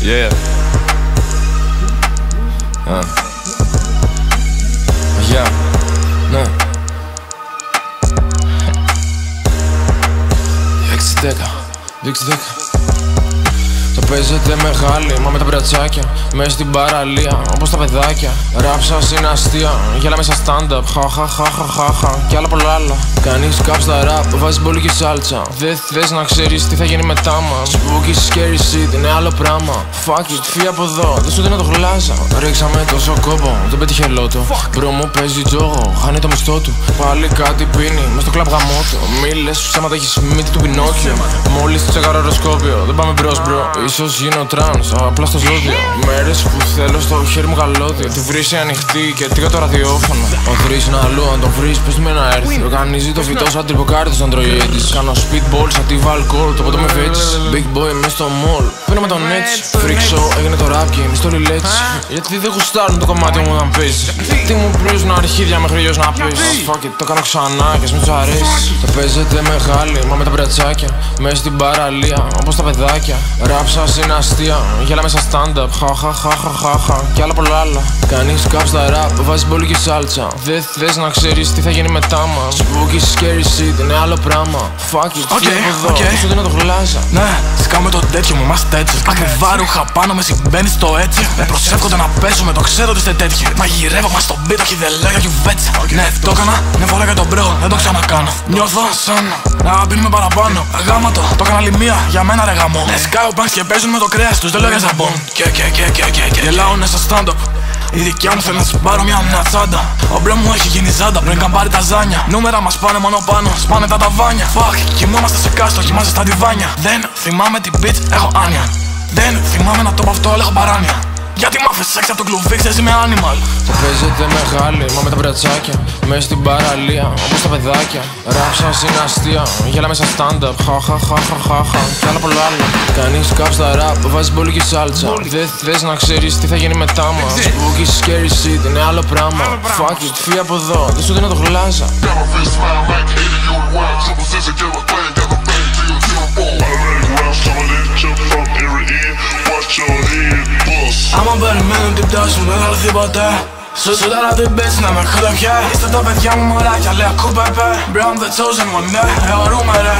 Yeah. Yeah. Ναι. 6-10. Το παίζετε μεγάλη, μα με τα μπρατσάκια. Μες στην παραλία, όπως τα παιδάκια. Ραπ σας είναι αστεία, γέλαμε σαν stand-up. Χαχαχαχαχαχα, κι άλλα πολλά άλλα. Κάνεις κάπ στα ραπ, βάζεις πολύ και σάλτσα. Δεν θες να ξέρεις τι θα γίνει μετά μας. Spooky, scary shit, είναι άλλο πράγμα. Fuck it, φύγε από εδώ, δεν σου δίνω το γλάζα. Ρίξαμε τόσο κόπο, δεν πέτυχε λότο. Μπρο μου παίζει τζόγο, χάνει το μισθό του. Πάλι κάτι πίνει, μες στο κλαμπ γαμότο. Μη λες ψέματα, έχεις μύτη του Πινόκιο. Μόλις τσεκάρω οροσκόπιο, δεν πάμε μπρος μπρο. Ίσως γίνω τρανς, απλά στο ζώδιο. Μέρες που θέλω στο χέρι μου καλώδιο. Τη βρύση ανοιχτή και τίγα το ραδιόφωνο. Ο Θρής είναι αλλού, αν τον βρεις πες του με να έρθει. Οργανίζει το φυτό σαν τρυποκάρτης αντροϊέντης. Κάνω speedball σαν τη αλκοόλ, το ποτό με φέτσι. Big boy μες στο mall, πίνω με τον έτσι. Freak show έγινε το rap game, στο λιλέτσι. Γιατί δεν γουστάρουν το κομμάτι μου να παίζει. Τι μου πρίζουν αρχίδια μέχρι γιος να πέσει. Fuck it, το κάνω ξανά και ας μην τους αρέσει. Το παίζετε μεγάλη, μα με τα μπρατσάκια. Μες στην παραλία, όπως τα παιδάκια. Ραπ σας είναι αστεία, γέλαμε σαν stand-up. Χαχαχαχαχαχα, κι άλλα πολλά άλλα. Κάνεις κάπ στα ραπ, βάζεις πολύ και σάλτσα. Δεν θες να ξέρεις τι θα γίνει μετά μας. Spooky, scary shit, είναι άλλο πράγμα. Fuck it, φύγε από εδώ, δεν σου δίνω το γλάζα. Ναι, σκάμε το τέτοιο μου, είμαστε έτσι. Ακριβά ρούχα πάνω, με συμπαίνει στο έτσι. Με προσεύχονται να πέσουμε, το ξέρω ότι είστε τέτοιοι. Μαγειρεύω μας στον beat, όχι δεν λέω για γιουβέτσα. Ναι, το έκανα, ναι, φορά για τον μπρο, δεν το ξανακάνω. Νιώθω σαν να πίνουμε παραπάνω. Αγάματο, το έκανα άλλη μία, για μένα ρε γαμό. Ναι, σκάω μπανκς και παίζουν με το κρέας τους, δεν λέω για ζαμπόν. Και γελάουνε σαν stand-up. Η δικιά μου θέλει να σου πάρω μια νέα τσάντα. Ο μπρο μου έχει γίνει ζάντα πριν καν πάρει τα ζάνια. Νούμερα μας πάνε μόνο πάνω, σπάνε τα ταβάνια. Fuck, κοιμόμαστε σε κάστρο, κοιμάσαι στα διβάνια. Δεν θυμάμαι την bitch, έχω άνοια. Δεν θυμάμαι να το πω αυτό, αλλά έχω παράνοια. Γιατί μ' άφησες έξω από το κλουβί, ξέρεις είμαι animal. Το παίζετε μεγάλη, μα με τα μπρατσάκια. Μες στην παραλία, όπως τα παιδάκια. Ραπ σας είναι αστεία, γέλαμε σαν stand-up. Χαχαχαχαχαχα, κι άλλα πολλά άλλα. Κάνεις κάπ στα ραπ, βάζεις πολύ και σάλτσα. Δεν θες να ξέρεις τι θα γίνει μετά μας. Spooky, scary shit, είναι άλλο πράγμα. Fuck it, φύγε από εδώ, δεν σου δίνω το γλάζα. Άμα περιμένουν την πτώση μου δεν θα έρθει ποτέ. Σου τώρα την bitch να με χλωπιέ. Είστε τα παιδιά μου μωράκια, λέει ακούω πεπέ. Bro I'm the chosen one, ναι, αιωρούμε ρε.